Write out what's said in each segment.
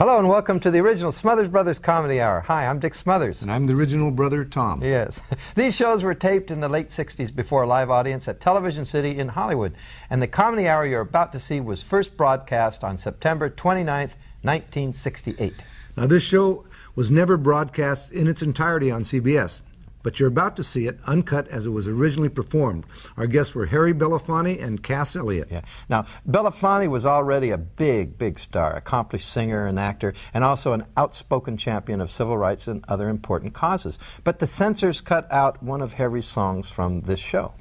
Hello and welcome to the original Smothers Brothers Comedy Hour. Hi, I'm Dick Smothers. And I'm the original brother, Tom. Yes. These shows were taped in the late 60s before a live audience at Television City in Hollywood. And the Comedy Hour you're about to see was first broadcast on September 29th, 1968. Now, this show was never broadcast in its entirety on CBS, but you're about to see it uncut as it was originally performed. Our guests were Harry Belefonte and Cass Elliot. Yeah. Now, Belefonte was already a big star, accomplished singer and actor, and also an outspoken champion of civil rights and other important causes. But the censors cut out one of Harry's songs from this show.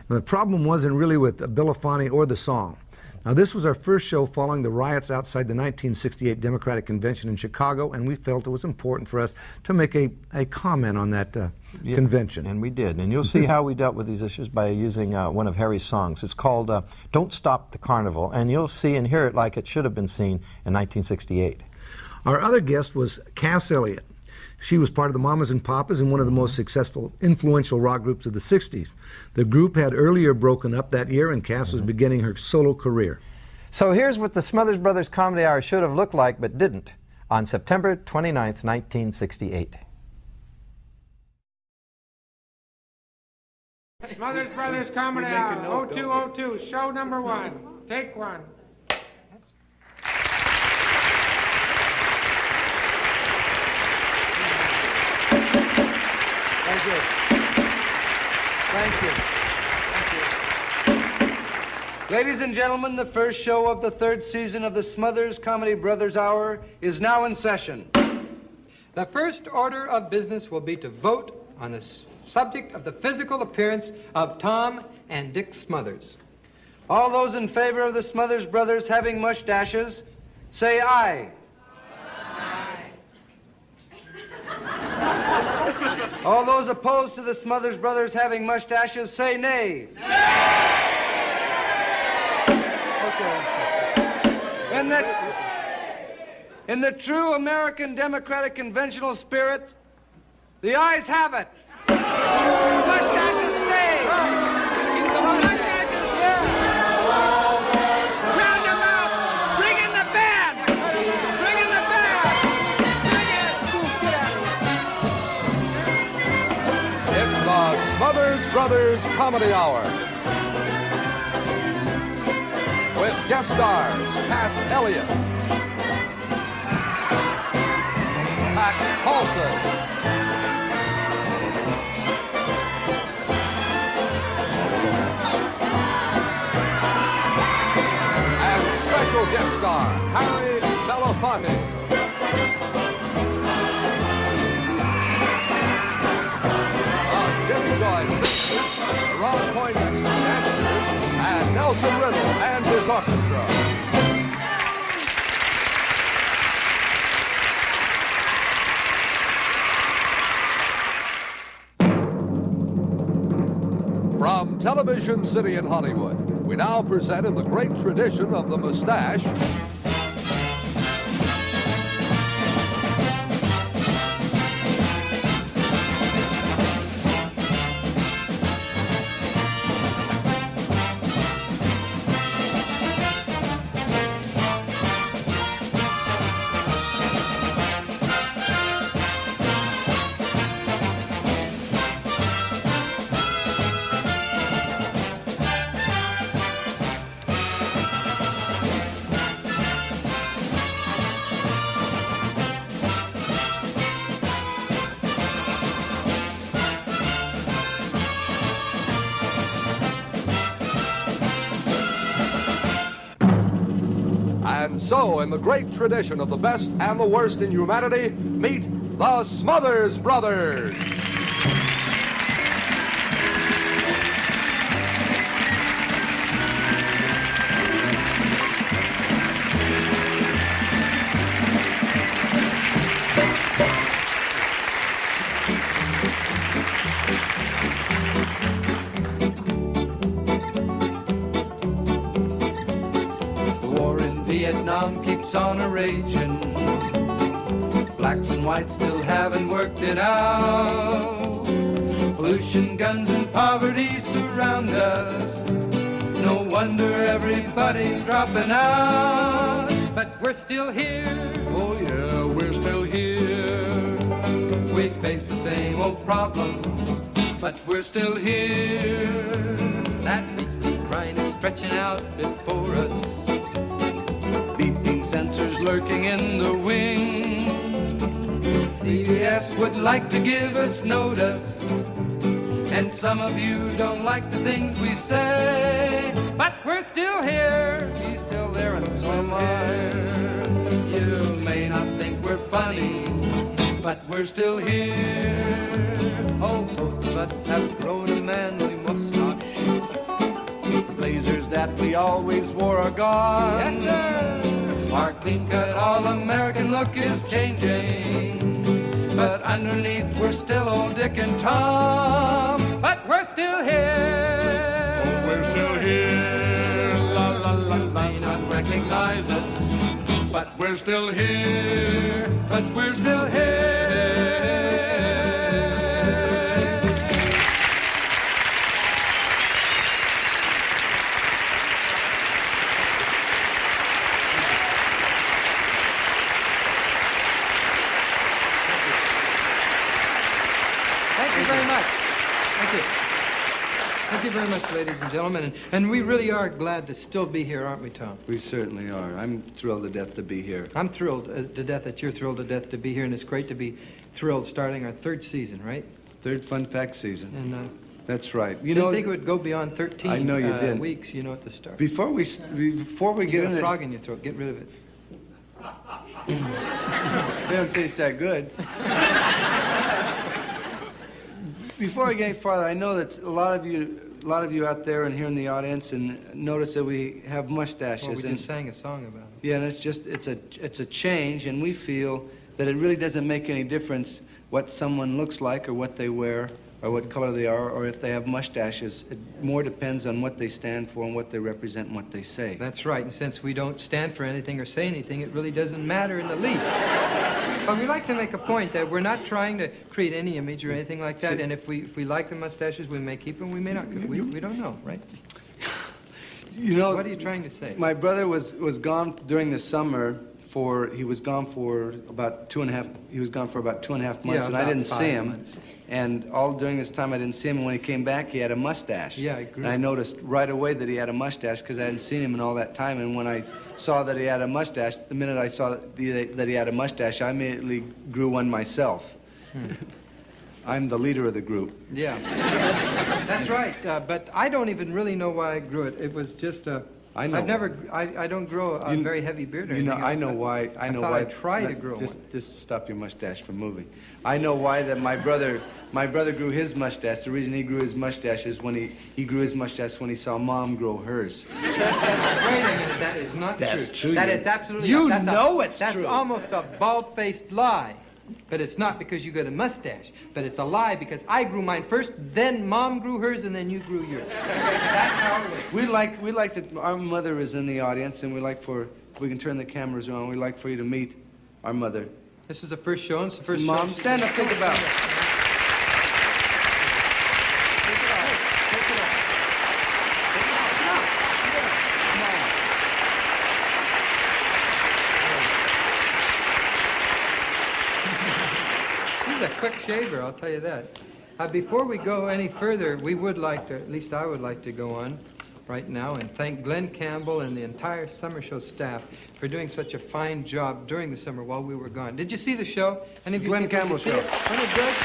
Now, the problem wasn't really with Belefonte or the song. Now, this was our first show following the riots outside the 1968 Democratic Convention in Chicago, and we felt it was important for us to make a comment on that convention. And we did. And you'll see how we dealt with these issues by using one of Harry's songs. It's called Don't Stop the Carnival, and you'll see and hear it like it should have been seen in 1968. Our other guest was Cass Elliot. She was part of the Mamas and Papas and one of the most successful, influential rock groups of the 60s. The group had earlier broken up that year, and Cass was beginning her solo career. So here's what the Smothers Brothers Comedy Hour should have looked like, but didn't, on September 29th, 1968. Smothers Brothers Comedy Hour, 0202, show number one. Take one. Thank you. Thank you. Ladies and gentlemen, the first show of the third season of the Smothers Comedy Brothers Hour is now in session. The first order of business will be to vote on the subject of the physical appearance of Tom and Dick Smothers. All those in favor of the Smothers Brothers having mustaches, say aye. Aye. All those opposed to the Smothers Brothers having mustaches, say nay. Nay! In the true American democratic conventional spirit, the ayes have it. Mustaches stay. The mustaches stay. Turn them out. Bring in the band. Bring in the band. Bring it. Get out of here. It's the Smothers Brothers Comedy Hour. With guest stars, Cass Elliot, Paulson, and special guest star, Harry Belefonte. Jimmy Joyce singers, Ron Poindexter dancers, and Nelson Riddle and his orchestra. From Television City in Hollywood, we now present in the great tradition of the mustache, and so, in the great tradition of the best and the worst in humanity, meet the Smothers Brothers. Vietnam keeps on a-raging. Blacks and whites still haven't worked it out. Pollution, guns, and poverty surround us. No wonder everybody's dropping out. But we're still here. Oh, yeah. here. We face the same old problem, but we're still here. That weekly grind is stretching out before us, beeping sensors lurking in the wing. CBS would like to give us notice, and some of you don't like the things we say, but we're still here. He's still there and so am I. You may not think we're funny, but we're still here. Oh, both of us have grown a manly mustache. The blazers that we always wore are gone. Yes, sir. Our clean-cut, all-American look is changing, but underneath we're still old Dick and Tom. But we're still here. Oh, we're still here. La la la la. May not recognize us, but we're still here. But we're still here. Thank you very much, ladies and gentlemen. And we really are glad to still be here, aren't we, Tom? We certainly are. I'm thrilled to death to be here. I'm thrilled to death that you're thrilled to death to be here, and it's great to be thrilled starting our third season, right? Third Fun Fact season. And that's right. You didn't think it would go beyond 13 I know you did. weeks, you know, at the start. Before we get into a frog in your throat. Get rid of it. They don't taste that good. Before I get any farther, I know that a lot of you out there and here in the audience, and notice that we have mustaches. Well, we just sang a song about it. Yeah, and it's a change, and we feel that it really doesn't make any difference what someone looks like or what they wear or what color they are or if they have mustaches. It more depends on what they stand for and what they represent and what they say. That's right, and since we don't stand for anything or say anything, it really doesn't matter in the least. But we like to make a point that we're not trying to create any image or anything like that, and if we like the mustaches, we may keep them, we may not. We don't know, right? You know, what are you trying to say? My brother was gone during the summer. He was gone for about 2.5. He was gone for about 2.5 months, and I didn't see him. Months. And all during this time, I didn't see him. And when he came back, he had a mustache. Yeah, I agree. And I noticed right away that he had a mustache because I hadn't seen him in all that time. And when I saw that he had a mustache, the minute I saw that he had a mustache, I immediately grew one myself. I'm the leader of the group. Yeah, that's right. But I don't even really know why I grew it. It was just I know. I don't grow a very heavy beard or anything. I know why. I know why. I try to grow one. Just stop your mustache from moving. I know why that my brother grew his mustache. The reason he grew his mustache is when he grew his mustache when he saw Mom grow hers. Wait a minute, that is not true. That's true. That is absolutely You not. know it's true. That's almost a bald-faced lie. But it's not because you got a mustache. But it's a lie because I grew mine first, then Mom grew hers, and then you grew yours. That's how it works. We like that our mother is in the audience, and we like if we can turn the cameras on, we like for you to meet our mother. This is the first show, and it's the first show. Mom, stand up, think about it. She's a quick shaver, I'll tell you that. Before we go any further, we would like to, at least I would like to go on right now and thank Glenn Campbell and the entire summer show staff for doing such a fine job during the summer while we were gone. Did you see the show? Any of you Glenn people, Campbell did you show. see it? Wasn't it good?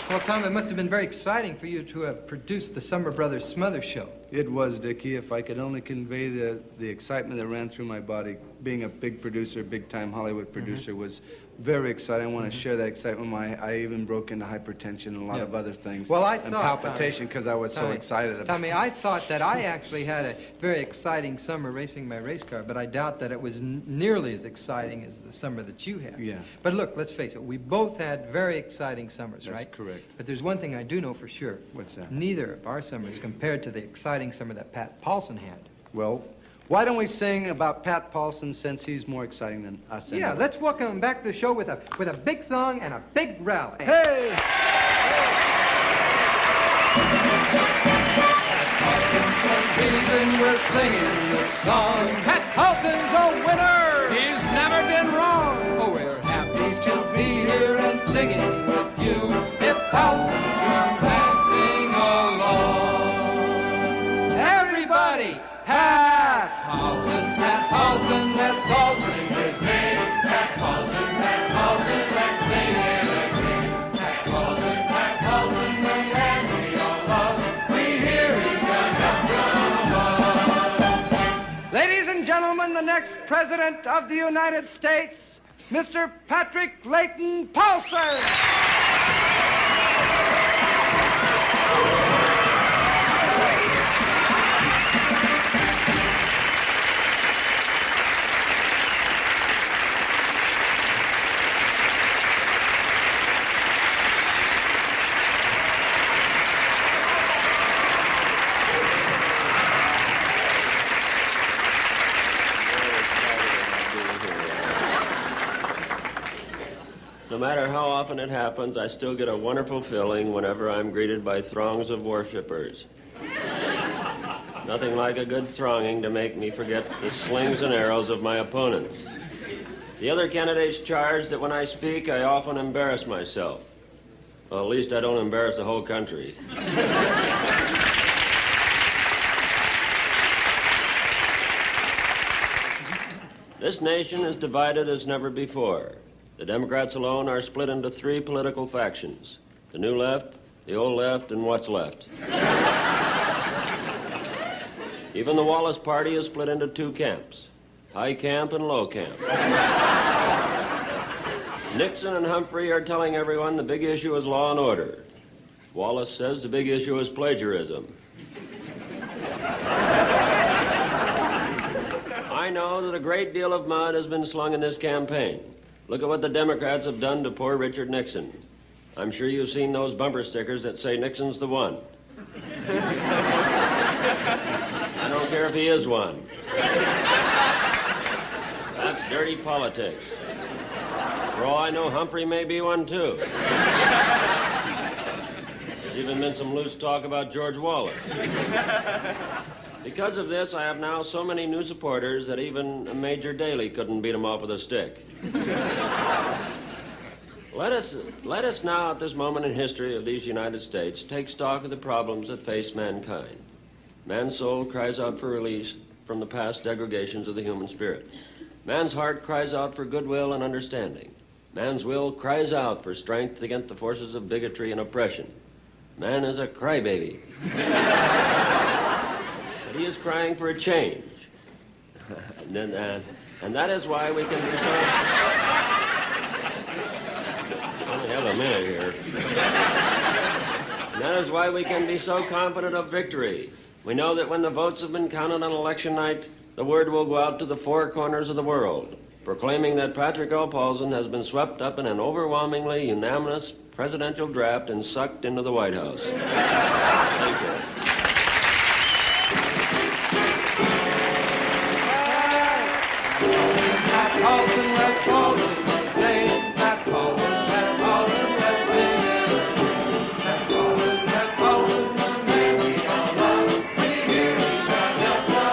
Well, Tom, it must have been very exciting for you to have produced the Summer Brothers Smothers show. It was, Dickie. If I could only convey the excitement that ran through my body, being a big producer, big-time Hollywood producer, was very exciting. I want to share that excitement. I even broke into hypertension and a lot of other things. Well, I and thought, palpitation because I was so excited about it. Tommy, I thought that I actually had a very exciting summer racing my race car, but I doubt that it was nearly as exciting as the summer that you had. Yeah. But look, let's face it, we both had very exciting summers, right? That's correct. But there's one thing I do know for sure. What's that? Neither of our summers compared to the exciting summer that Pat Paulson had. Well, why don't we sing about Pat Paulson since he's more exciting than us? Yeah, let's welcome back to the show with a big song and a big rally. Hey! Reason we're singing the song. Pat Paulson's a winner. He's never been wrong. Oh, we're happy to be here and singing with you. If Paulson's your man, sing along. Everybody, Pat Paulson, let's all sing his name. Pat Paulson, let's sing it again. Pat Paulson, the man we all love. We hear he's got help from above. Ladies and gentlemen, the next President of the United States, Mr. Patrick Layton Paulson. No matter how often it happens, I still get a wonderful feeling whenever I'm greeted by throngs of worshipers. Nothing like a good thronging to make me forget the slings and arrows of my opponents. The other candidates charge that when I speak, I often embarrass myself. Well, at least I don't embarrass the whole country. This nation is divided as never before. The Democrats alone are split into three political factions: the new left, the old left, and what's left. Even the Wallace Party is split into two camps: high camp and low camp. Nixon and Humphrey are telling everyone the big issue is law and order. Wallace says the big issue is plagiarism. I know that a great deal of mud has been slung in this campaign. Look at what the Democrats have done to poor Richard Nixon. I'm sure you've seen those bumper stickers that say Nixon's the one. I don't care if he is one. That's dirty politics. For all I know, Humphrey may be one too. There's even been some loose talk about George Wallace. Because of this, I have now so many new supporters that even a Major Daley couldn't beat him off with a stick. Let us now, at this moment in history of these United States, take stock of the problems that face mankind. Man's soul cries out for release from the past degregations of the human spirit. Man's heart cries out for goodwill and understanding. Man's will cries out for strength against the forces of bigotry and oppression. Man is a crybaby. But he is crying for a change. And that is why we can be so... Only have a minute here. And that is why we can be so confident of victory. We know that when the votes have been counted on election night, the word will go out to the four corners of the world, proclaiming that Patrick L. Paulson has been swept up in an overwhelmingly unanimous presidential draft and sucked into the White House. Thank you. Pat Paulson, let's Paulson, let's sing. Pat Paulson, let's sing it. Pat Paulson, the man we all love. We hear he's got help from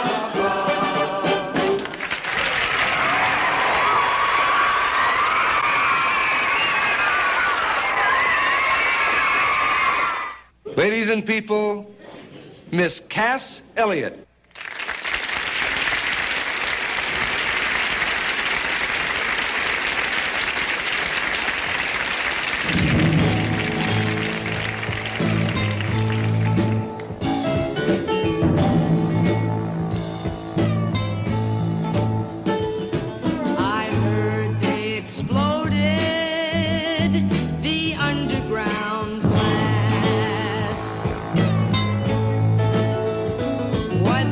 above. Ladies and people, Miss Cass Elliott. When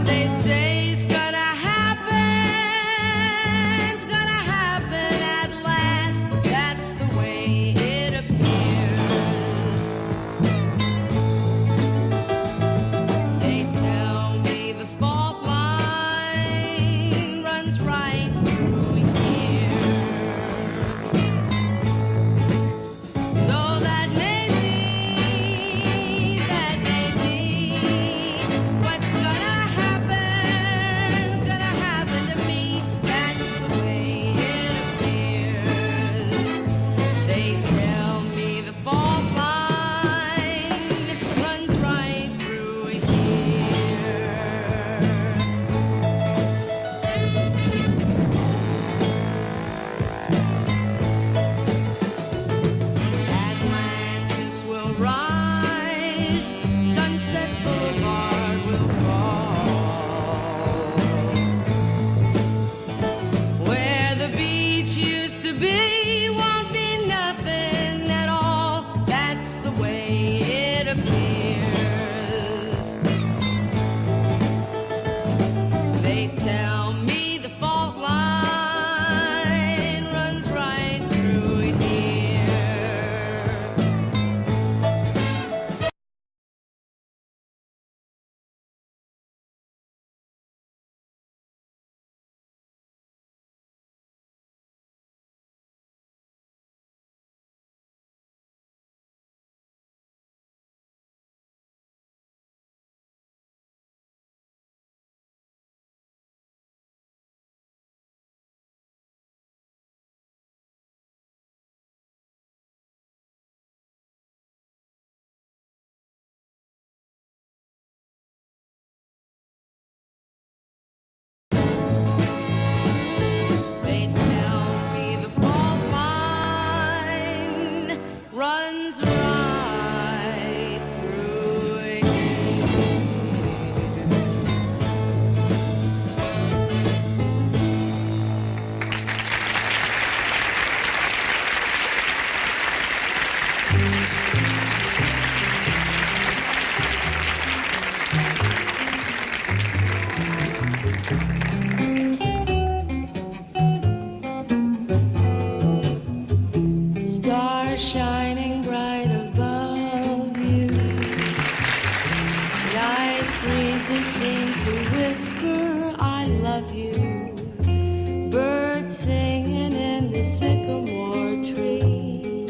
of you. Birds singing in the sycamore tree.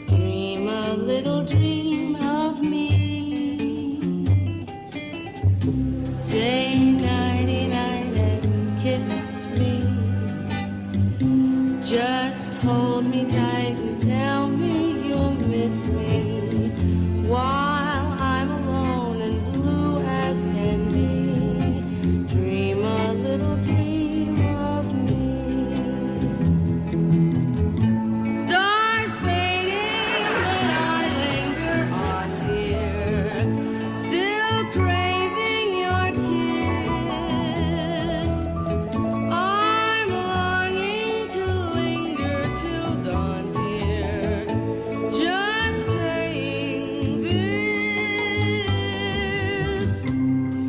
Dream a little dream of me. Say nighty-night and kiss me. Just hold me tight and tell me you'll miss me while I'm alone and blue as can be. Dream a little dream of me. Stars fading, but I linger on, dear, still craving your kiss. I'm longing to linger till dawn, dear, just saying this.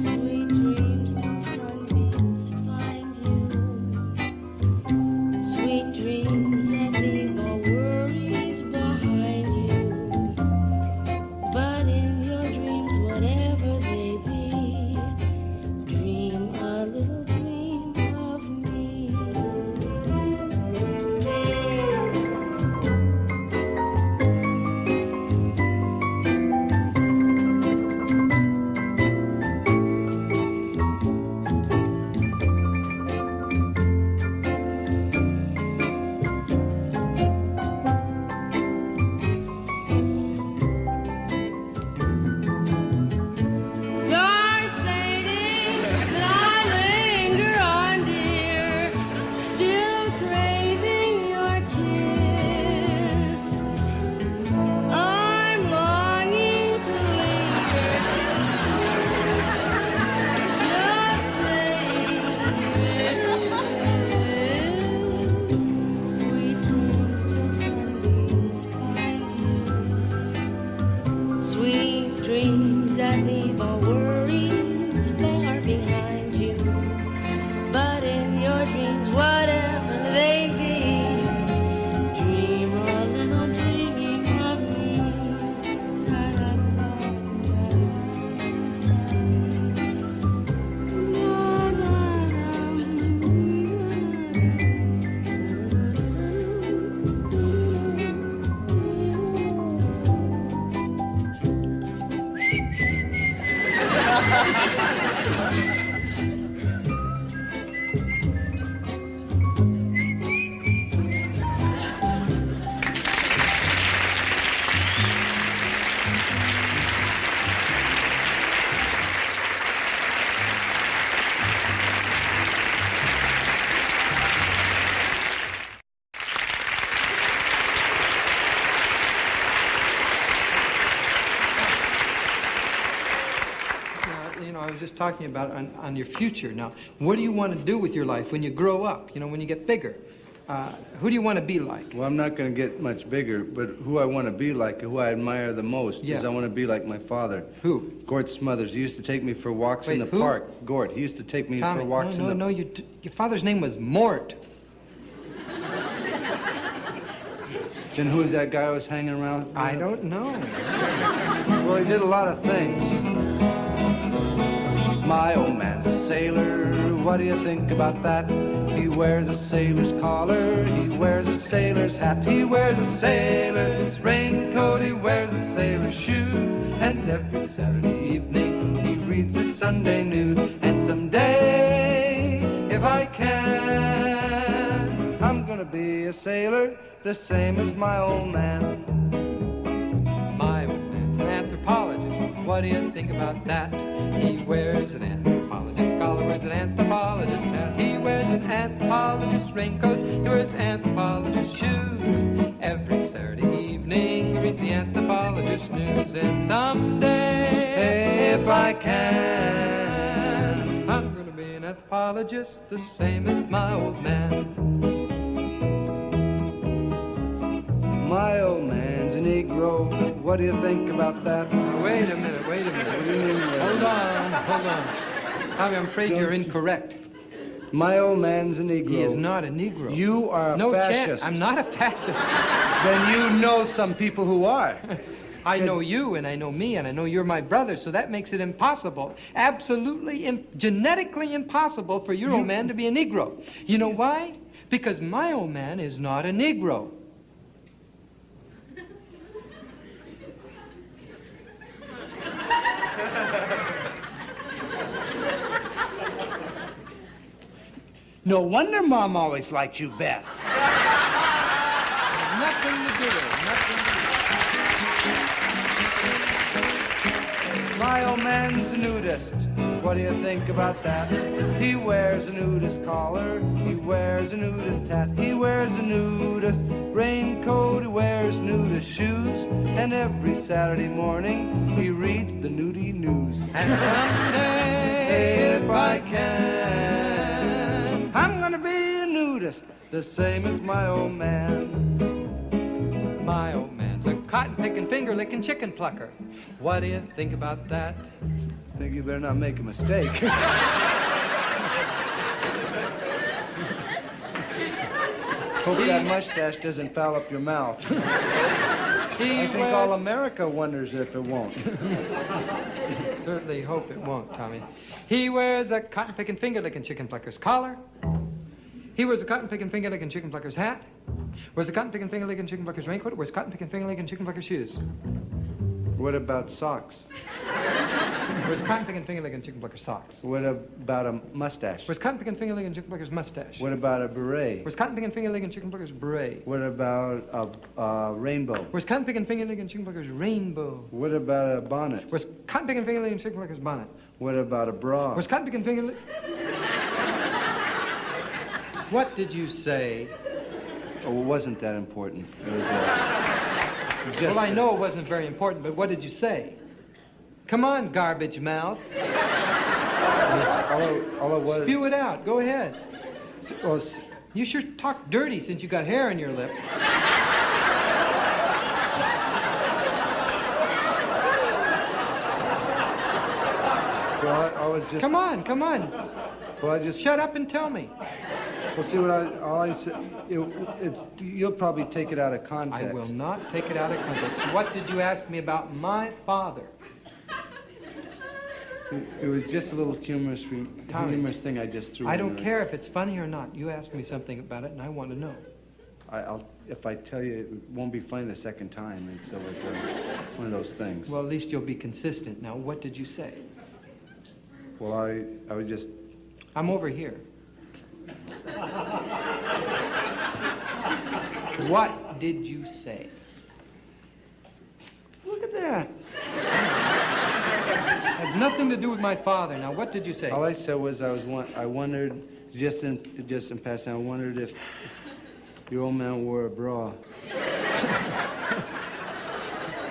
Sweet dreams till sunbeams find you. Sweet dreams that leave all worries behind you. But in your dreams, whatever they be, dream a little dream of me. Stars fading, but I linger on, dear, still craving your kiss. I'm longing to linger, just saying this. Sweet dreams till sunbeams find you. Sweet dreams that leave all worries far behind you. But in your dreams, whatever they be, dream a little dream of me. I was just talking about on your future. Now, what do you want to do with your life when you grow up, when you get bigger? Who do you want to be like? Well, I'm not going to get much bigger, but who I want to be like, who I admire the most, is I want to be like my father. Who? Gort Smothers. He used to take me for walks in the who? park. Gort. He used to take me Tommy, for walks in the... No, your father's name was Mort. Then who's that guy I was hanging around with? I don't know. Well, he did a lot of things. My old man's a sailor, what do you think about that? He wears a sailor's collar, he wears a sailor's hat, he wears a sailor's raincoat, he wears a sailor's shoes, and every Saturday evening he reads the Sunday news. And someday, if I can, I'm gonna be a sailor, the same as my old man. My old man's an anthropologist. What do you think about that? He wears an anthropologist collar, wears an anthropologist hat. He wears an anthropologist raincoat, he wears anthropologist shoes. Every Saturday evening he reads the anthropologist news. And someday, If I can, I'm gonna be an anthropologist, the same as my old man. my old man's a Negro. What do you think about that? Wait a minute. What do you mean? Hold on. I'm afraid you're incorrect. My old man's a Negro. He is not a Negro. You are a no fascist. Chance. I'm not a fascist. Then you know some people who are. I know you, and I know me, and I know you're my brother, so that makes it impossible, absolutely genetically impossible for your old man to be a Negro. You know why? Because my old man is not a Negro. No wonder Mom always liked you best. Nothing to do with it. Nothing to do with it. My old man's a nudist. What do you think about that? He wears a nudist collar. He wears a nudist hat. He wears a nudist raincoat. He wears nudist shoes. And every Saturday morning he reads the nudie news. And someday, if I can, I'm gonna be a nudist, the same as my old man. my old man's a cotton-picking, finger-licking chicken plucker. What do you think about that? I think you better not make a mistake. Hope that mustache doesn't foul up your mouth. I think all America wonders if it won't. Certainly hope it won't, Tommy. He wears a cotton-picking, finger-licking chicken plucker's collar. He wears a cotton-picking, finger-licking chicken plucker's hat. Wears a cotton-picking, finger-licking chicken plucker's raincoat. Wears cotton-picking, finger-licking chicken plucker's shoes. What about socks? Wears cotton-picking, finger-licking chicken plucker's socks. What about a mustache? Wears cotton-picking, finger-licking chicken plucker's mustache. What about a beret? Wears cotton-picking, finger-licking chicken plucker's beret. What about a rainbow? Wears cotton-picking, finger-licking chicken plucker's rainbow. What about a bonnet? Wears cotton-picking, finger-licking chicken plucker's bonnet. What about a bra? Wears cotton-picking, finger-licking... What did you say? Oh, it wasn't that important. It was just... Well, I know it wasn't very important, but what did you say? Come on, garbage mouth. All it was... Spew it out. Go ahead. Well, You sure talk dirty since you got hair on your lip. I was just... Come on, come on. Well, I just... Shut up and tell me. Well, see, all I said... you'll probably take it out of context. I will not take it out of context. What did you ask me about my father? It was just a little humorous thing I just threw in. I don't care if it's funny or not. You asked me something about it, and I want to know. If I tell you, it won't be funny the second time, and so it's one of those things. Well, at least you'll be consistent. Now, what did you say? Well, I was just... I'm over here. What did you say? Look at that. Has nothing to do with my father. Now, what did you say? All I said was I wondered, just in passing, I wondered if your old man wore a bra.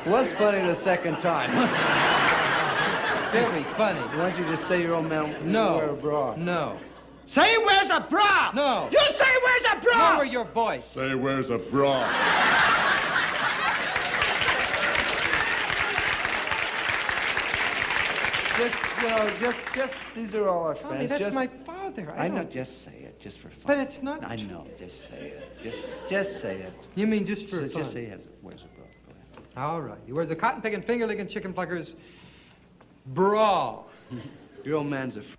It was funny the second time. Very funny. Why don't you just say your old man wore a bra? No. Say he wears a bra! No. You say he wears a bra! Lower your voice. Say where's a bra? Just, these are all our friends. Tommy, that's just, my father. I know, just say it, just for fun. But it's not I know, just say it. Just say it. You mean just for fun? Just say he wears a bra. Go ahead. All right. He wears a cotton-picking, finger-licking chicken plucker's bra. Your old man's a... He's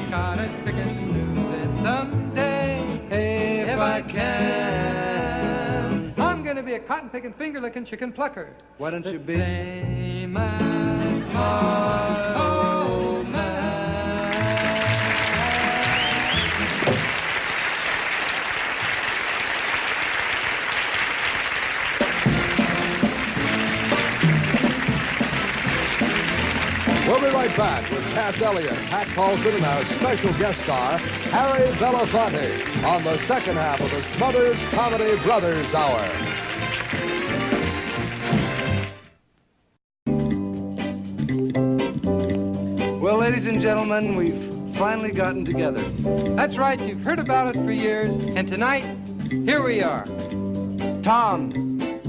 cotton-picking news, and someday, Hey, if I can, I'm gonna be a cotton-picking, finger-licking chicken plucker. Why don't The you be... same as my old man. We'll be right back with Cass Elliot, Pat Paulson, and our special guest star, Harry Belefonte, on the second half of the Smothers Comedy Brothers Hour. Well, ladies and gentlemen, we've finally gotten together. That's right. You've heard about us for years, and tonight, here we are. Tom,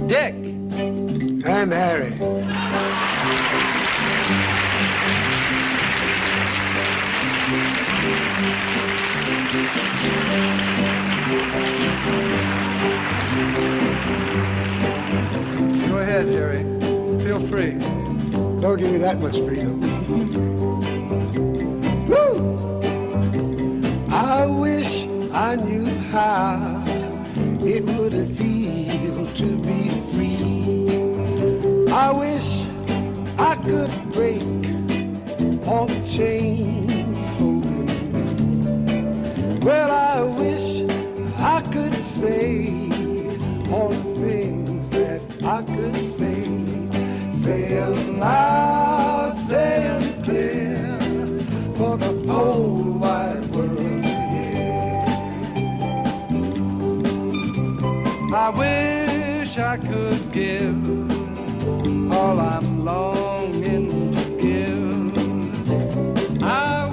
Dick, And Harry. Go ahead, Jerry. Feel free. Don't give me that much freedom. Woo! I wish I knew how it would feel to be free. I wish I could break all the chains holding me. Well, I wish I could say all the things that I could say. Say 'em loud, say 'em clear, for the whole wide world to hear. I wish I could give all I'm longing to give. I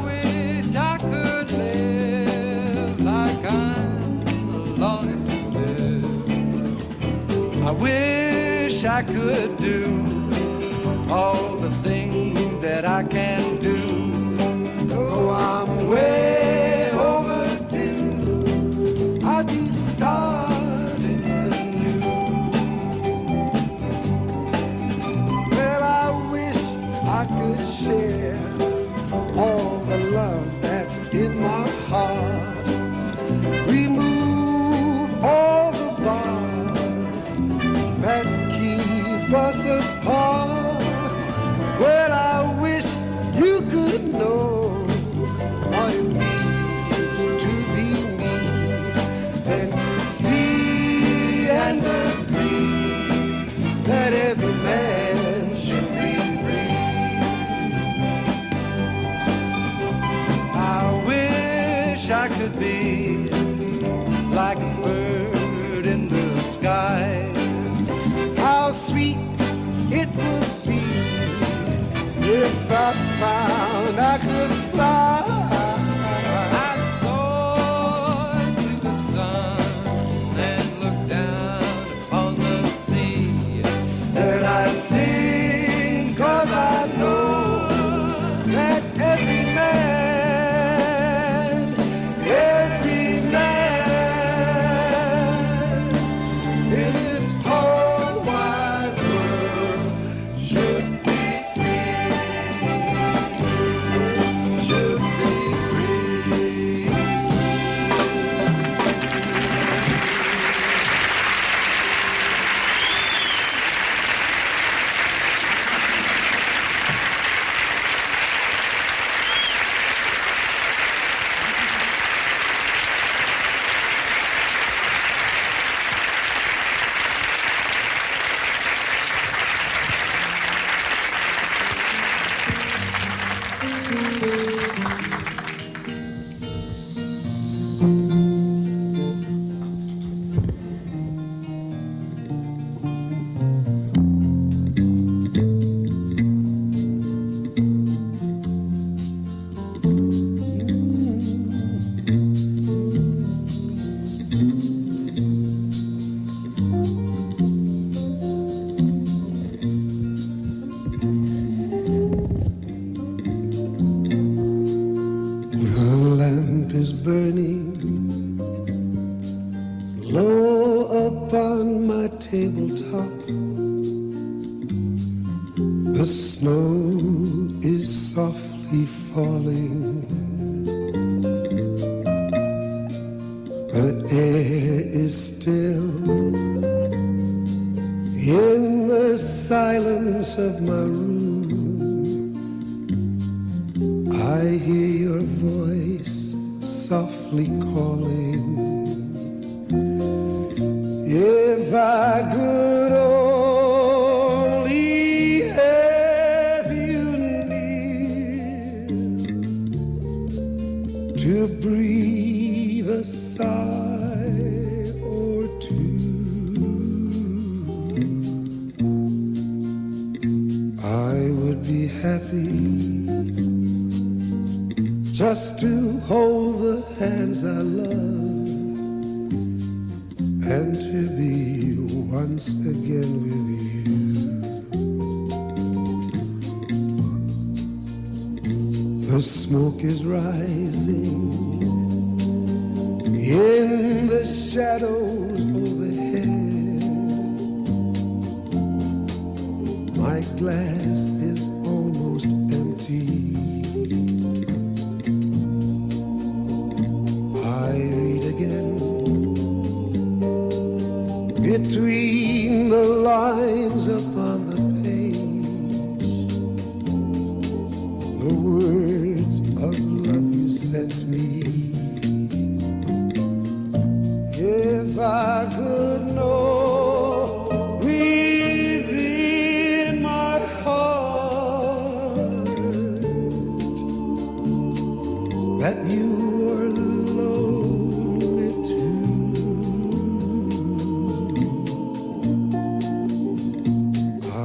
wish I could live like I'm longing to live. I wish I could do all the things that I can do. Though I'm way overdue, I'll be starting anew. Well, I wish I could share all the love that's in my heart. Remove all the bars that keep us apart. Well, I wish you could know what it means to be me. Then you'd see and agree that every man should be free. I wish I could be like a bird in the sky. How sweet it would be if I found I could fly. I'd soar to the sun and look down upon the sea. And I'd sing 'cause I know that every man in this whole wide world should be free. Should be free. The lamp is burning low upon my tabletop. The snow is softly falling. The air is still. In the silence of my room, I hear your voice softly calling. If I could only have you near to breathe a sigh or two, I would be happy just to hold the hands I love and to be once again with you. The smoke is rising in the shadows overhead. my glass is almost empty. I read again between the lines upon the page the words of love you sent me. If I could know within my heart that you were lonely too,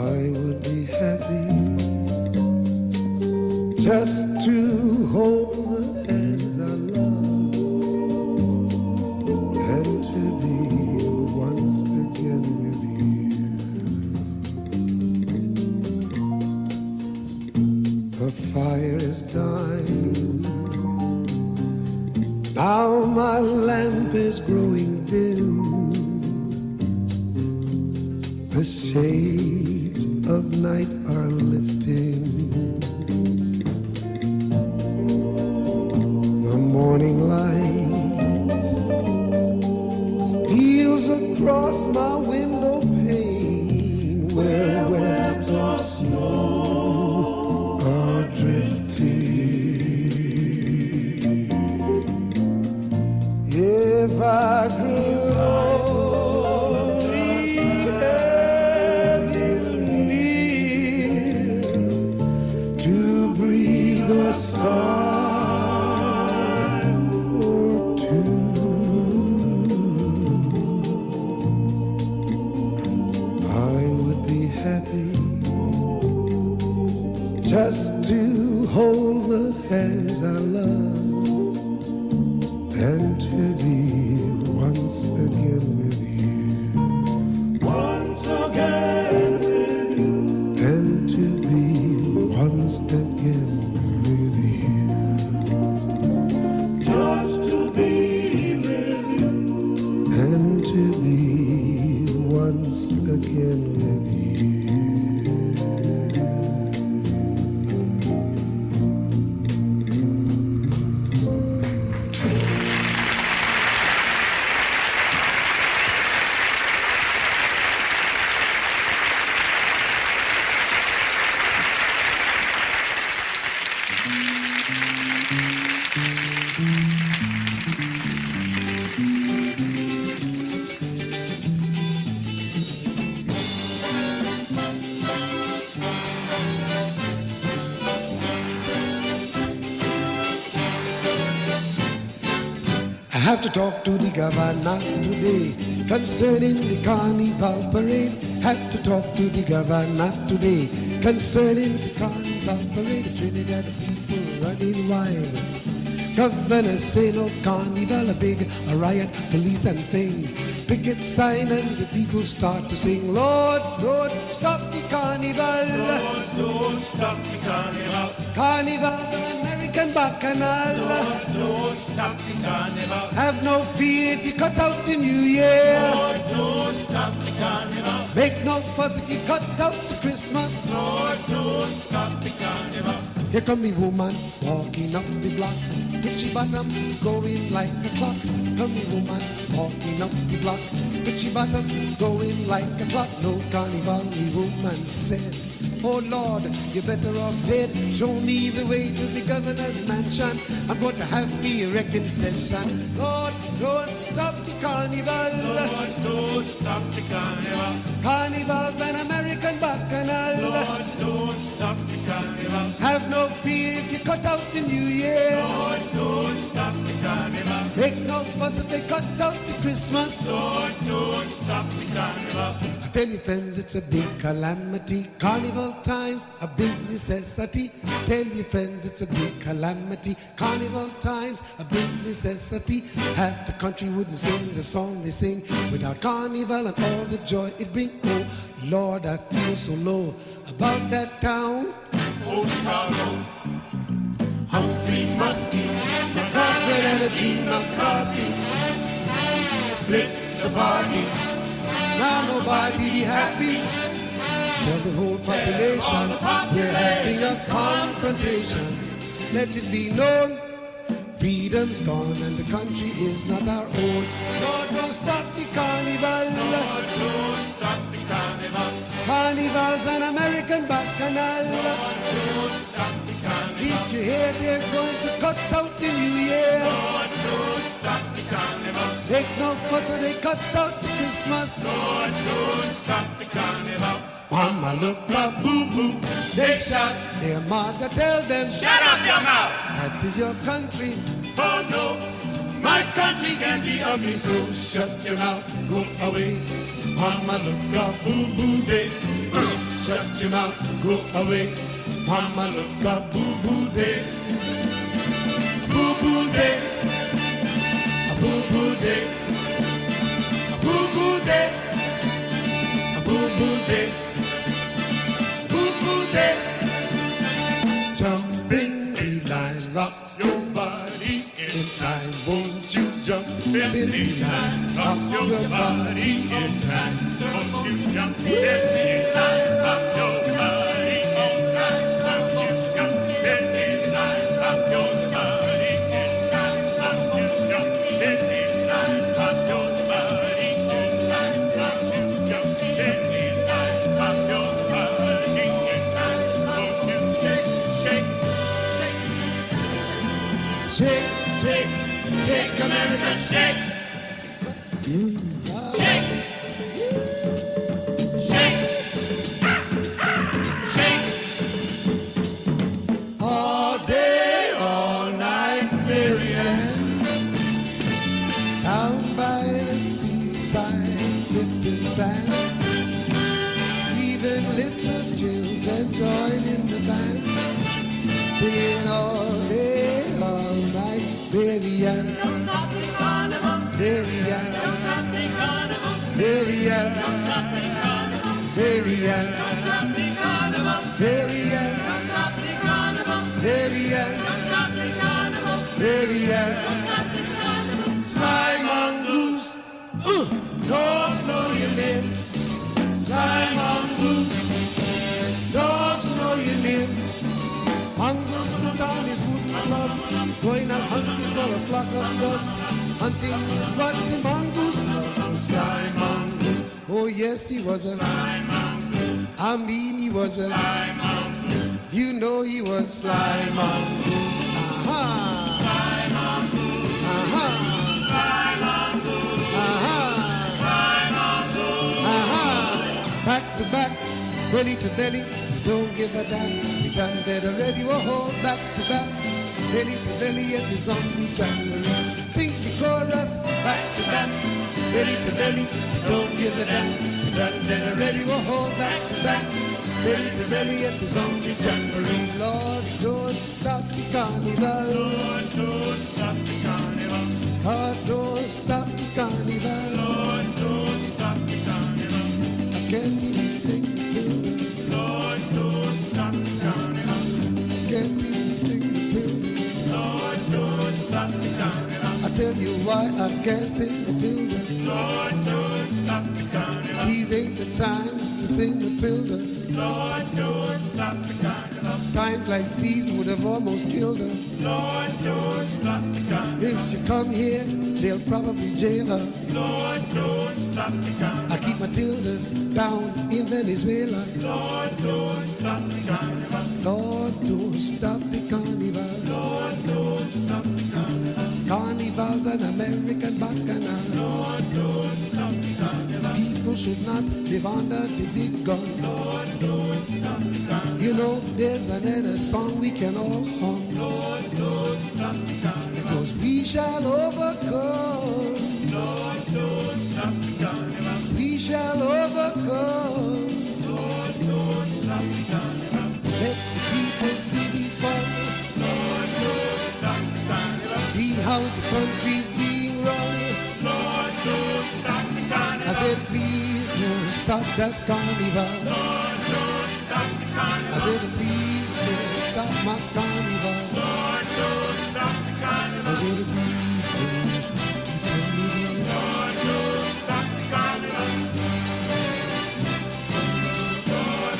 I would be happy just to hold the hands I love and to be once again with you. The fire is dying, now my lamp is growing dim. The shades of night are lifting. The morning light steals across my window pane where webs of snow are drifting. If I could only have you near to breathe a sigh or two, I would be happy just to hold the hands I love and to be once again with you. Once again with you. And to be once again with you. Just to be with you. And to be once again with you. I have to talk to the governor today concerning the carnival parade. Have to talk to the governor today concerning the carnival parade. Trinidad people running wild. Governor say no carnival, a big a riot, police and thing. Picket sign and the people start to sing. Lord, Lord, stop the carnival. Lord, don't stop the carnival. Carnival's an American bacchanal. Lord, don't stop the carnival. Have no fear if you cut out the New Year. Lord, don't stop the carnival. Make no fuss if you cut out the Christmas. Lord, don't stop the carnival. Here come the woman walking up the block, pitchy bottom going like a clock. Come the woman walking up the block, pitchy bottom going like a clock. No carnival, the woman said. Oh Lord, you're better off dead. Show me the way to the governor's mansion. I'm going to have me a wrecking session. Lord, don't stop the carnival. Lord, don't stop the carnival. Carnival's an American bacchanal. Lord, don't stop the carnival. Have no fear if you cut out the New Year. Lord, don't stop the carnival. Make no fuss if they cut out the Christmas. Lord, don't stop the carnival. I tell you friends, it's a big calamity. Carnival times, a big necessity. Tell your friends, it's a big calamity. Carnival times, a big necessity. Half the country wouldn't sing the song they sing without carnival and all the joy it brings. Oh Lord, I feel so low about that town. Oh, Chicago. Humphrey Muskie, McCarthy and a Gene McCarthy split the party. Now nobody be happy. Tell the whole population we're having a confrontation. Let it be known, freedom's gone and the country is not our own. Lord, don't stop the carnival. Lord, don't stop the carnival. Carnival's an American bacchanal. Lord, don't stop the carnival. Did you hear they're going to cut out the New Year? Lord, don't stop the carnival. Make no fuss or they cut out the Christmas. Lord, don't stop the carnival. Mama look up, boo-boo, they shout. Their mother tell them, Shut up your mouth. that is your country. Oh no, My country can be ugly, so shut your mouth, go away. Mama look up, boo-boo day. Shut your mouth, go away. Mama look up, boo-boo day. Boo-boo day. A boo-boo day. A boo-boo day. A boo-boo day. Boo-boo day. Jump in the line, rock your body in time. Won't you jump in the line, rock your body in time. won't you jump in the line, rock your body in time. Won't you jump in the line, rock your body in time. Won't you jump in the line, rock your body in time. Won't you jump in the line, rock your body in time. Won't you shake, shake, shake. Shake, shake, shake, America, Shake, shake, shake, shake. all day, all night, Marianne. Down by the seaside, sipping sand. Even little children join in the band, singing all day, all night, Marianne. Don't stop the carnival. Marianne, Don't stop the carnival. Marianne, Don't stop the carnival. Marianne, Don't stop the carnival. Marianne, Don't stop the carnival. Marianne, Don't stop the carnival. Marianne. Don't stop the carnival. Sly mongoose, dogs know your name. Sly mongoose, dogs know your name. Mongoose put on his wooden gloves, going out hunting for a flock of doves. Hunting is what the mongoose loves. Oh, Sly mongoose, oh yes he was a Sly mongoose. I mean he was a Sly mongoose. You know he was Sly mongoose. Aha! Sly mongoose. Aha! Back to back, belly to belly, don't give a damn. We done that already, whoa, back to back, belly to belly, and the zombie jamboree. Sing the chorus, back to back, belly to belly, don't give a damn. We done that already, whoa, back to back, belly to belly, and the zombie jamboree. Lord, don't stop the carnival. Lord, don't stop the carnival. Lord, don't stop the carnival. Lord, don't stop the carnival. I can't even sing to it. Lord, don't stop the carnival. I can't even sing to it. Lord, don't stop the carnival. I tell you why I can't sing Matilda. Lord, don't stop the carnival. These ain't the times to sing Matilda. Lord, don't stop the carnival. Times like these would have almost killed her. Lord, don't stop the carnival. If she come here, they'll probably jail her. Lord, don't stop the carnival. I keep Matilda down in Venezuela. Lord, don't stop the carnival. Lord, don't stop the carnival. Lord, don't stop the carnival. Carnival's an American bacchanal. Lord, don't stop the carnival. People should not live under the big gun. Lord, don't stop the carnival. You know, there's another song we can all hum. Lord, don't stop the carnival. Because we shall overcome. Lord, don't stop the carnival. We shall overcome. Lord, don't stop the carnival. Let the people see the fun. Lord, don't stop the carnival. See how the country's being run. Lord, don't stop the carnival. I said, please don't stop that carnival. Lord, don't stop the carnival. I said, please don't stop my carnival. Lord, don't stop the carnival. I said, please don't stop the carnival. Lord, don't stop the carnival. Lord,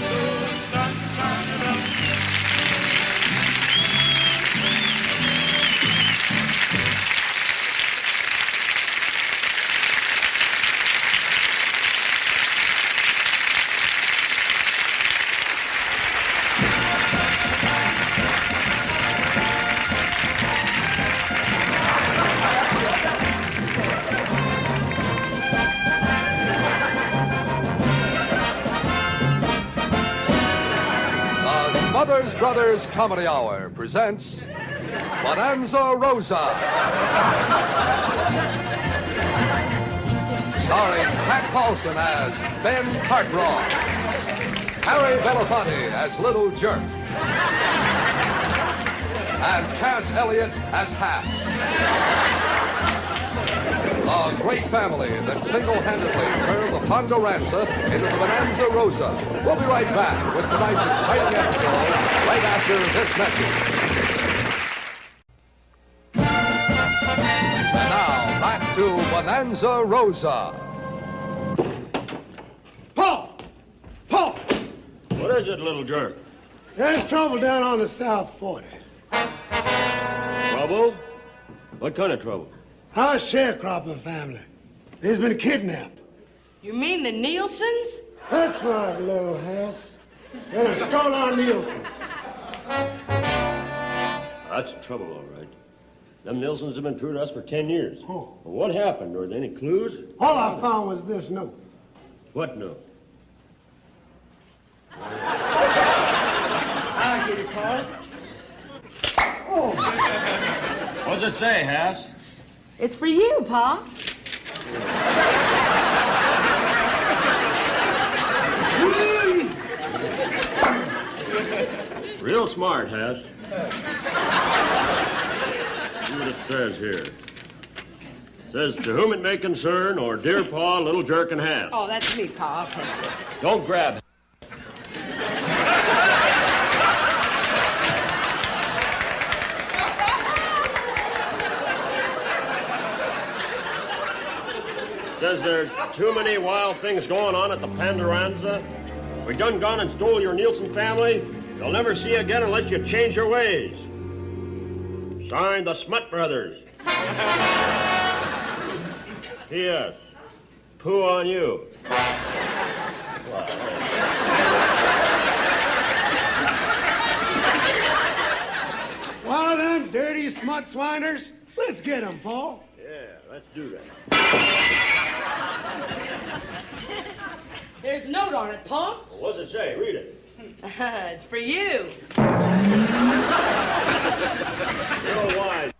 Smothers Brothers Comedy Hour presents Bonanza Rosa. Starring Pat Paulson as Ben Cartwright, Harry Belefonte as Little Jerk, and Cass Elliot as Hass. A great family that single-handedly turned the Ponderanza into the Bonanza Rosa. We'll be right back with tonight's exciting episode right after this message. And now, back to Bonanza Rosa. Paul! Paul! What is it, Little Jerk? There's trouble down on the South 40. Trouble? What kind of trouble? Our sharecropper family. He's been kidnapped. You mean the Nielsen's? That's right, little house. They have stole our Nielsen's. That's trouble, all right. Them Nilsons have been true to us for 10 years. Oh. Well, what happened? Were there any clues? All I found was this note. What note? I'll get it, Paul. What does it say, Hass? It's for you, Pa. Real smart, Hass. See what it says here. It says, to whom it may concern, or dear Pa, Little Jerk, and Hass. Oh, that's me, Pa. Okay. Don't grab. Says there's too many wild things going on at the Ponderanza. We done gone and stole your Nielsen family. They'll never see you again unless you change your ways. Signed, the Smut Brothers. P.S. Pooh on you. Well, them dirty smut swiners. Let's get them, Paul. Yeah, let's do that. There's a note on it, Pa. Well, what's it say? Read it. It's for you. Real wise.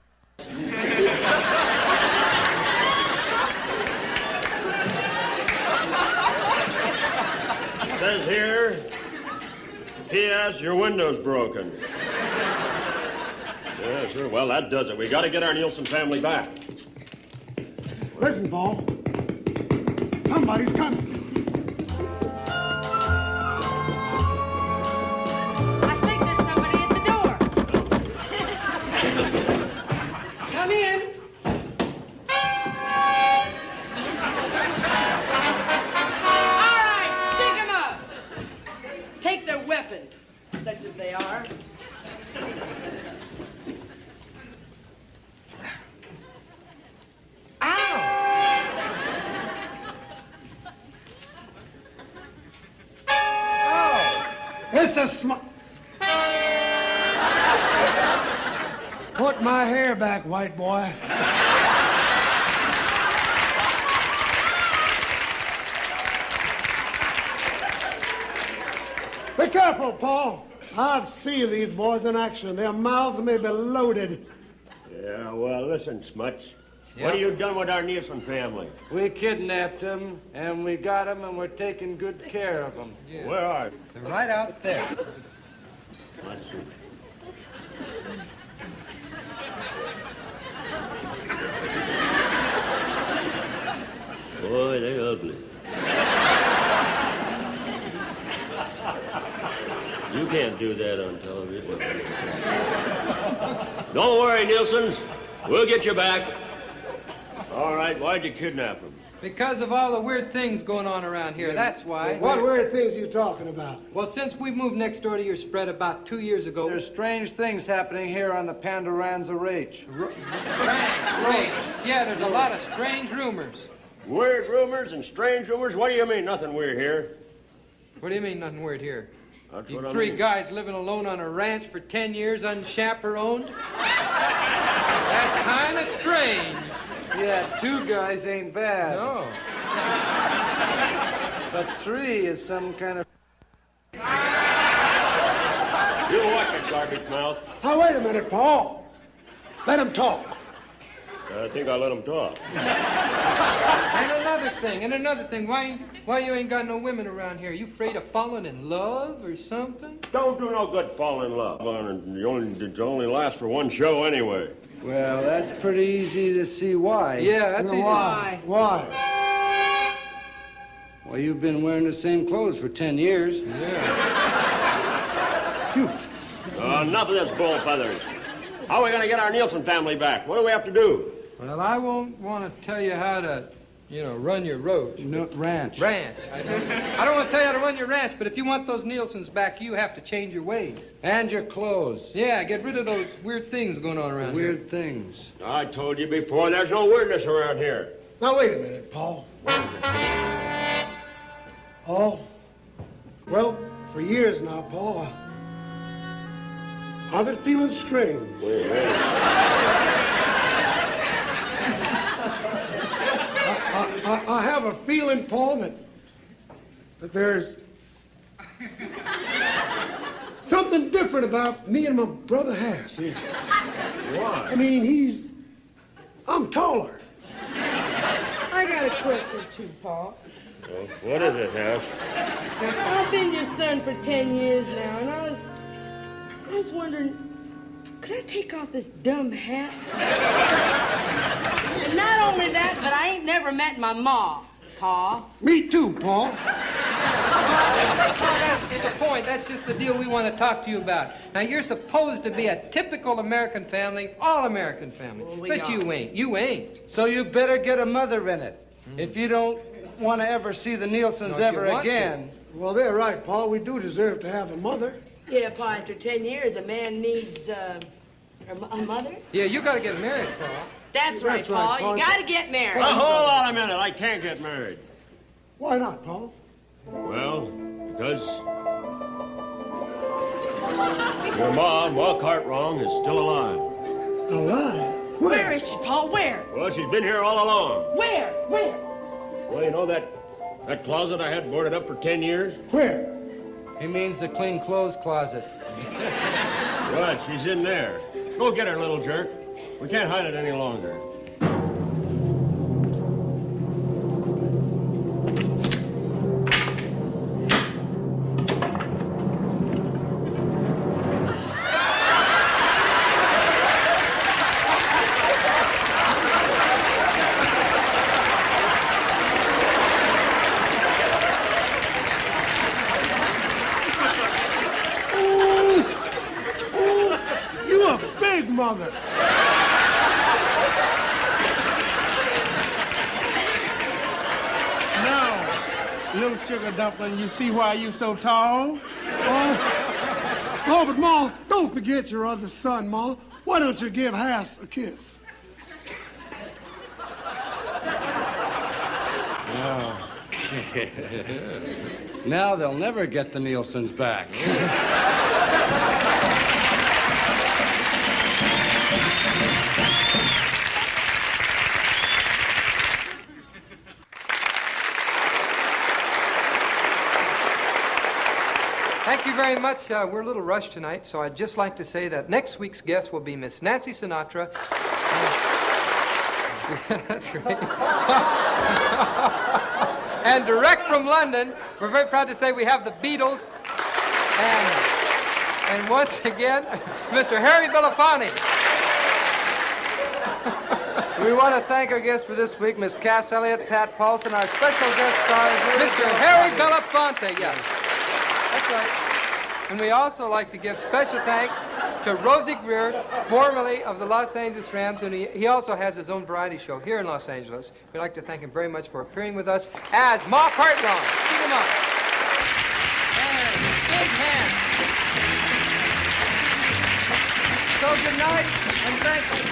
Says here, P.S. your window's broken. Yeah, sure. Well, that does it. We got to get our Nielsen family back. Listen, Paul. Somebody's coming. I think there's somebody at the door. Come in. All right, stick 'em up. Take their weapons, such as they are. It's the smut. Put my hair back, white boy. Be careful, Paul. I've seen these boys in action. Their mouths may be loaded. Yeah, well, listen, Smuts. What have you done with our Nielsen family? We kidnapped them, and we got them, and we're taking good care of them. Yeah. Where are they? They're right out there. Let's see. Boy, they ugly. You can't do that on television. Don't worry, Nielsen's. We'll get you back. All right, why'd you kidnap him? Because of all the weird things going on around here, that's why. What weird things are you talking about? Well, since we moved next door to your spread about 2 years ago... There's strange things happening here on the Ponderanza Ranch. Strange. Yeah, there's a lot of strange rumors. Weird rumors and strange rumors? What do you mean, nothing weird here? What do you mean, nothing weird here? That's You what I three mean. guys living alone on a ranch for 10 years unchaperoned? That's kind of strange. Yeah, 2 guys ain't bad. No. But 3 is some kind of... You garbage mouth. Now, wait a minute, Paul. Let him talk. I think I'll let him talk. And another thing, why you ain't got no women around here? You afraid of falling in love or something? Don't do no good falling in love. It only lasts for one show anyway. Well, that's pretty easy to see why. Yeah, that's easy. Why? Well, you've been wearing the same clothes for 10 years. Yeah. Phew. Enough of this bull feathers. How are we going to get our Nielsen family back? What do we have to do? Well, I won't want to tell you how to, run your road. No, ranch. Ranch. I don't want to tell you how to run your ranch, but if you want those Nielsens back, you have to change your ways. And your clothes. Yeah, get rid of those weird things going on around here. Weird things. I told you before, there's no weirdness around here. Now, wait a minute, Paul. Paul? Well, for years now, Paul, I've been feeling strange. Wait. I have a feeling, Paul, that there's something different about me and my brother Hass here. Why? I mean, I'm taller. I got a question too, Paul. Well, what is it, Hass? I've been your son for 10 years now, and I was wondering, could I take off this dumb hat? And not only that, but I ain't never met my ma, Pa. Me too, Paul. That's the point. That's just the deal we want to talk to you about. Now, you're supposed to be a typical American family, all-American family. Well, but you ain't. You ain't. So you better get a mother in it. If you don't want to ever see the Nielsens ever again. Well, they're right, Paul. We do deserve to have a mother. Yeah, Pa, after 10 years, a man needs, a mother? Yeah, you got to get married, Paul. That's right, right, Pa. Pa. You got to get married. Now, hold on a minute. I can't get married. Why not, Paul? Well, because your mom, Ma Cartwrong, is still alive. Alive? Where is she, Pa? Where? Well, she's been here all along. Where? Well, you know that closet I had boarded up for 10 years? Where? He means the clean clothes closet. Right, she's in there. Go get her, little jerk. We can't hide it any longer. You a big mother. Now, little sugar dumpling, you see why you so tall? Oh, but Ma, don't forget your other son, Ma. Why don't you give Hass a kiss? Now they'll never get the Nielsens back. Thank you very much. We're a little rushed tonight, so I'd just like to say that next week's guest will be Miss Nancy Sinatra. That's great. And direct from London, we're very proud to say we have the Beatles. And once again, Mr. Harry Belefonte. We want to thank our guests for this week, Miss Cass Elliott, Pat Paulson, our special guest stars, Mr. Harry Belefonte, yes. That's right. And we also like to give special thanks to Rosie Greer, formerly of the Los Angeles Rams, and he also has his own variety show here in Los Angeles. We'd like to thank him very much for appearing with us as Ma Cartwrong. Keep him up. And big hand. So good night, and thank you.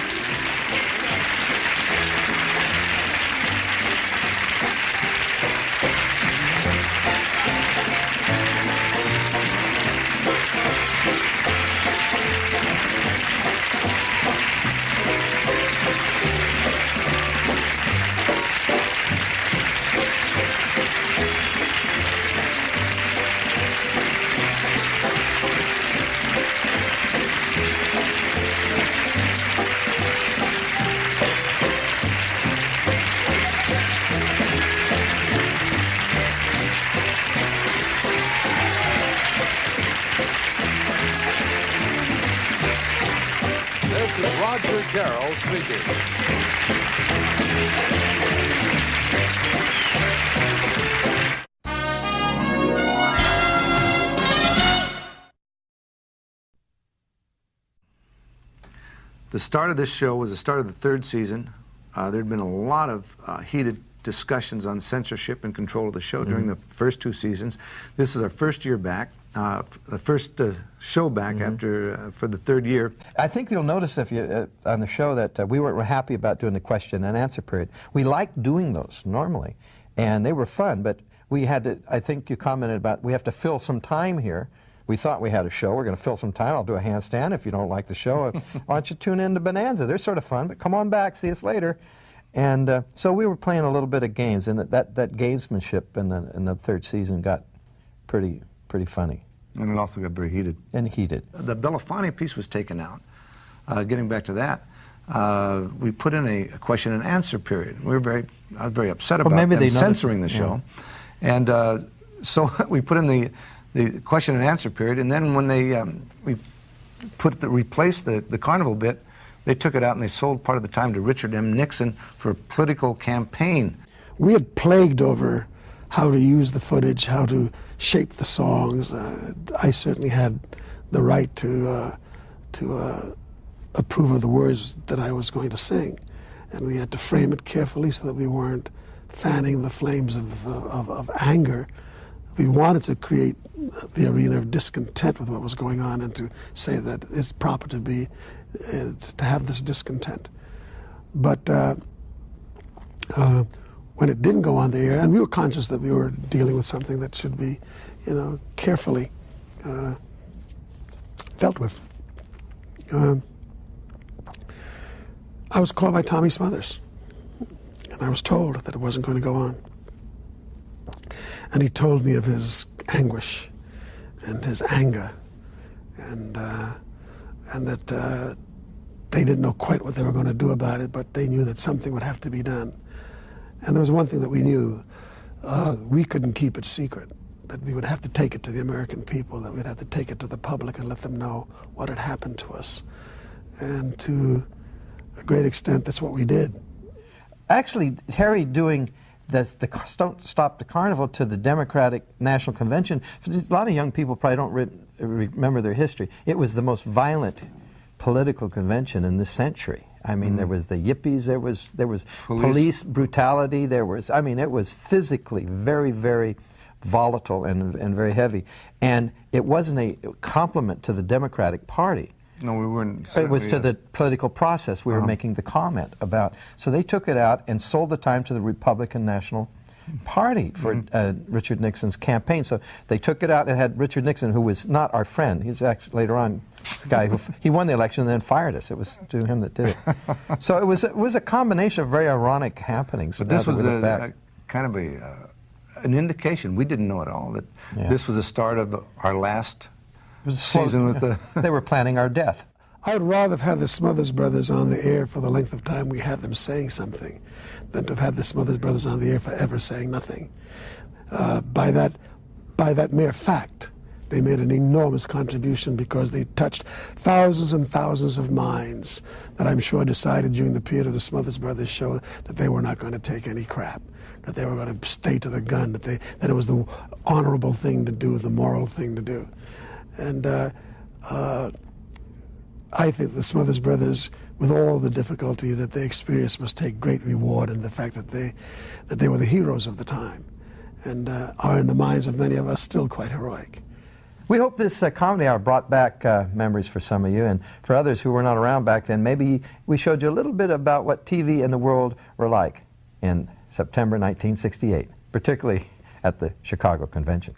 This is Roger Carroll speaking. The start of this show was the start of the third season. There had been a lot of heated discussions on censorship and control of the show during the first two seasons. This is our first year back, the first show back after for the third year. I think you'll notice if you on the show that we weren't happy about doing the question and answer period. We liked doing those normally, and they were fun, but we had to, I think you commented about, we have to fill some time here. We thought we had a show. We're going to fill some time. I'll do a handstand if you don't like the show. Why don't you tune in to Bonanza? They're sort of fun, but come on back. See us later. And so we were playing a little bit of games, and that gamesmanship in the third season got pretty funny. And it also got very heated. And heated. The Belefonte piece was taken out. Getting back to that, we put in a question and answer period. We were very upset about them censoring the show. And so we put in the question and answer period, and then when they replaced the carnival bit, they took it out and they sold part of the time to Richard M. Nixon for a political campaign. We had plagued over how to use the footage, how to shape the songs. I certainly had the right to approve of the words that I was going to sing, and we had to frame it carefully so that we weren't fanning the flames of anger. We wanted to create the arena of discontent with what was going on, and to say that it's proper to be to have this discontent. But when it didn't go on the air, and we were conscious that we were dealing with something that should be, carefully dealt with, I was called by Tommy Smothers, and I was told that it wasn't going to go on. And he told me of his anguish and his anger, and that they didn't know quite what they were going to do about it, but they knew that something would have to be done. And there was one thing that we knew: we couldn't keep it secret, that we would have to take it to the American people, that we'd have to take it to the public and let them know what had happened to us. And to a great extent, that's what we did. Actually, Harry doing the Stop the Carnival to the Democratic National Convention, a lot of young people probably don't remember their history. It was the most violent political convention in this century. I mean, there was the yippies, there was police brutality, it was physically very, very volatile and very heavy. And it wasn't a compliment to the Democratic Party. No, we weren't. It was to the political process we were making the comment about. So they took it out and sold the time to the Republican National Party for Richard Nixon's campaign. So they took it out and had Richard Nixon, who was not our friend. He was actually later on the guy who he won the election and then fired us. It was to him that did it. So it was a combination of very ironic happenings. But this was kind of an indication. We didn't know at all that this was the start of our last season with the... They were planning our death. I would rather have had the Smothers Brothers on the air for the length of time we had them saying something than to have had the Smothers Brothers on the air forever saying nothing. By that mere fact, they made an enormous contribution, because they touched thousands and thousands of minds that I'm sure decided during the period of the Smothers Brothers show that they were not going to take any crap, that they were going to stay to the gun, that it was the honorable thing to do, the moral thing to do. And I think the Smothers Brothers, with all the difficulty that they experienced, must take great reward in the fact that they were the heroes of the time, and are in the minds of many of us still quite heroic. We hope this comedy hour brought back memories for some of you, and for others who were not around back then, maybe we showed you a little bit about what TV and the world were like in September 1968, particularly at the Chicago Convention.